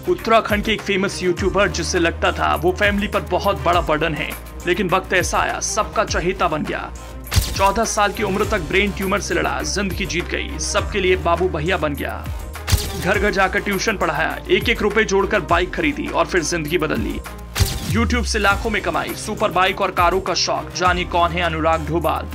उत्तराखंड के एक famous YouTuber जिसे लगता था वो फैमिली पर बहुत बड़ा बर्डन है, लेकिन वक्त ऐसा आया सबका चहेता बन गया। 14 साल की उम्र तक ब्रेन ट्यूमर से लड़ा, जिंदगी जीत गई, सबके लिए बाबू भैया बन गया। घर घर जाकर ट्यूशन पढ़ाया, एक एक रुपए जोड़कर बाइक खरीदी और फिर जिंदगी बदल ली। यूट्यूब से लाखों में कमाई, सुपर बाइक और कारों का शौक। जानिए कौन है अनुराग ढोभाल।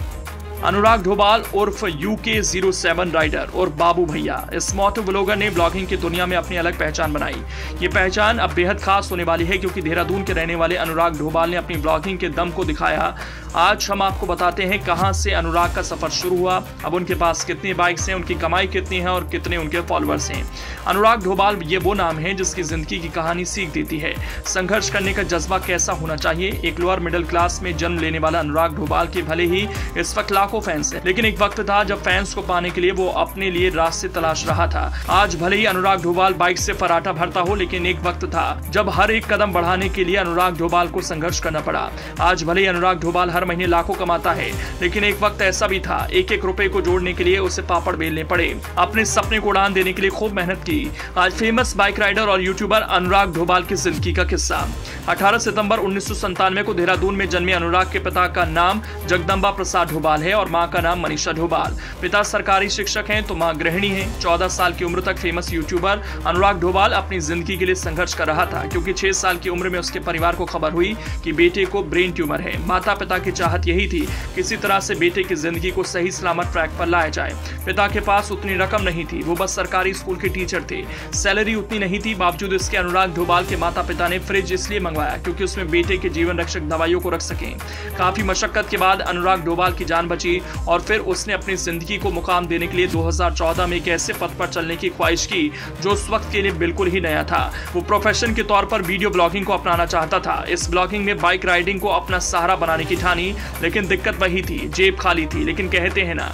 अनुराग ढोभाल उर्फ UK07 राइडर और बाबू भैया इस मोटो ब्लॉगर ने ब्लॉगिंग की दुनिया में अपनी अलग पहचान बनाई। ये पहचान अब बेहद खास होने वाली है क्योंकि देहरादून के रहने वाले अनुराग ढोभाल ने अपनी ब्लॉगिंग के दम को दिखाया। आज हम आपको बताते हैं कहां से अनुराग का सफर शुरू हुआ, अब उनके पास कितनी बाइक्स हैं, उनकी कमाई कितनी है और कितने उनके फॉलोअर्स हैं। अनुराग ढोभाल ये वो नाम है जिसकी जिंदगी की कहानी सीख देती है संघर्ष करने का जज्बा कैसा होना चाहिए। एक लोअर मिडिल क्लास में जन्म लेने वाला अनुराग ढोभाल के भले ही इस वक्त लाखों फैंस हैं, लेकिन एक वक्त था जब फैंस को पाने के लिए वो अपने लिए रास्ते तलाश रहा था। आज भले ही अनुराग ढोभाल बाइक से फराटा भरता हो, लेकिन एक वक्त था जब हर एक कदम बढ़ाने के लिए अनुराग ढोभाल को संघर्ष करना पड़ा। आज भले ही अनुराग ढोभाल हर महीने लाखों कमाता है, लेकिन एक वक्त ऐसा भी था एक एक रुपए को जोड़ने के लिए उसे पापड़ बेलने पड़े। अपने सपने को उड़ान देने के लिए खूब मेहनत की। आज फेमस बाइक राइडर और यूट्यूबर अनुराग ढोभाल की जिंदगी का किस्सा। 18 सितंबर 1997 को देहरादून में जन्मे अनुराग के पिता का नाम जगदम्बा प्रसाद ढोभाल है और मां का नाम मनीषा ढोभाल। पिता सरकारी शिक्षक हैं तो मां गृहिणी हैं। 14 साल की उम्र तक फेमस यूट्यूबर अनुराग ढोभाल अपनी जिंदगी के लिए संघर्ष कर रहा था क्योंकि 6 साल की उम्र में उसके परिवार को खबर हुई कि बेटे को ब्रेन ट्यूमर है। माता पिता की चाहत यही थी किसी तरह से बेटे की जिंदगी को सही सलामत ट्रैक पर लाया जाए। पिता के पास उतनी रकम नहीं थी, वो बस सरकारी स्कूल के टीचर थे। सैलरी उतनी नहीं थी, बावजूद इसके अनुराग ढोभाल के माता पिता ने फ्रिज इसलिए मंगवाया क्योंकि उसमें बेटे के जीवन रक्षक दवाइयों को रख सकें। काफी मशक्कत के बाद अनुराग ढोभाल की जान बची और फिर उसने अपनी जिंदगी को मुकाम देने के लिए 2014 में एक ऐसे पथ पर चलने की ख्वाहिश की जो उस वक्त के लिए बिल्कुल ही नया था। वो प्रोफेशन के तौर पर वीडियो ब्लॉगिंग को अपनाना चाहता था। इस ब्लॉगिंग में बाइक राइडिंग को अपना सहारा बनाने की ठानी, लेकिन दिक्कत वही थी, जेब खाली थी। लेकिन कहते हैं ना,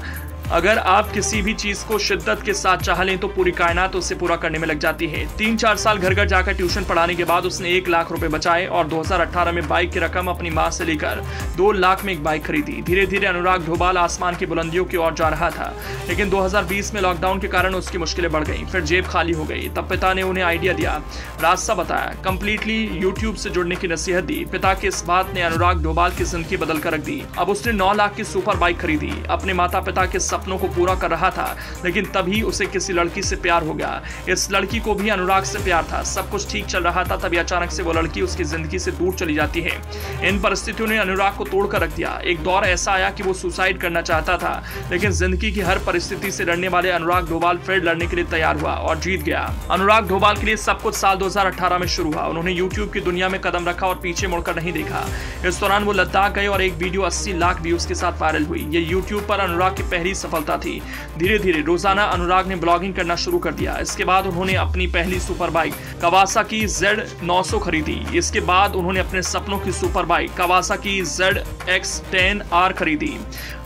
अगर आप किसी भी चीज को शिद्दत के साथ चाह लें तो पूरी कायनात उससे पूरा करने में लग जाती है। 3-4 साल घर घर जाकर ट्यूशन पढ़ाने के बाद उसने 1 लाख रुपए बचाए और 2018 में बाइक की रकम अपनी मां से लेकर 2 लाख में एक बाइक खरीदी। धीरे धीरे अनुराग ढोभाल आसमान की बुलंदियों की ओर जा रहा था, लेकिन 2020 में लॉकडाउन के कारण उसकी मुश्किलें बढ़ गई। फिर जेब खाली हो गई। तब पिता ने उन्हें आइडिया दिया, रास्ता बताया, कंप्लीटली यूट्यूब से जुड़ने की नसीहत दी। पिता की इस बात ने अनुराग ढोभाल की जिंदगी बदल कर रख दी। अब उसने 9 लाख की सुपर बाइक खरीदी। अपने माता पिता के सपनों को पूरा कर रहा था, लेकिन तभी उसे किसी लड़की से प्यार हो गया। इस लड़की को भी अनुराग से प्यार था। सब कुछ ठीक चल रहा था, तभी अचानक से वो लड़की उसकी जिंदगी से दूर चली जाती है। इन परिस्थितियों ने अनुराग को तोड़कर रख दिया। एक दौर ऐसा आया कि वो सुसाइड करना चाहता था, लेकिन जिंदगी की हर परिस्थिति से लड़ने वाले अनुराग ढोभाल फिर लड़ने के लिए तैयार हुआ और जीत गया। अनुराग ढोभाल के लिए सब कुछ साल 2018 में शुरू हुआ। उन्होंने यूट्यूब की दुनिया में कदम रखा और पीछे मुड़कर नहीं देखा। इस दौरान वो लद्दाख गए और एक वीडियो 80 लाख व्यूज के साथ वायरल हुई। ये यूट्यूब पर अनुराग की पहली सफलता थी। धीरे धीरे रोजाना अनुराग ने ब्लॉगिंग करना शुरू कर दिया। इसके बाद उन्होंने अपनी पहली सुपर बाइक कावासाकी Z900 खरीदी। इसके बाद उन्होंने अपने सपनों की सुपर बाइक कावासाकी ZX10R खरीदी।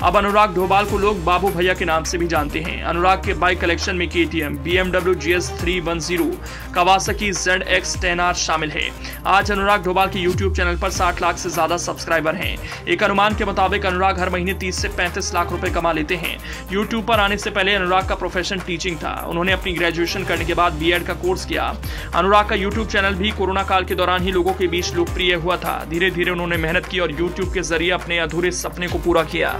अब अनुराग ढोभाल को लोग बाबू भैया के नाम से भी जानते हैं। अनुराग के बाइक कलेक्शन में KTM, BMW GS 310, Kawasaki ZX10R शामिल है। आज अनुराग ढोभाल के YouTube चैनल पर 60 लाख से ज्यादा सब्सक्राइबर हैं। एक अनुमान के मुताबिक अनुराग हर महीने 30 से 35 लाख रुपए कमा लेते हैं। यूट्यूब पर आने से पहले अनुराग का प्रोफेशन टीचिंग था। उन्होंने अपनी ग्रेजुएशन करने के बाद B.Ed का कोर्स किया। अनुराग का यूट्यूब चैनल भी कोरोना काल के दौरान ही लोगों के बीच लोकप्रिय हुआ था। धीरे धीरे उन्होंने मेहनत की और यूट्यूब के जरिए अपने अधूरे सपने को पूरा किया।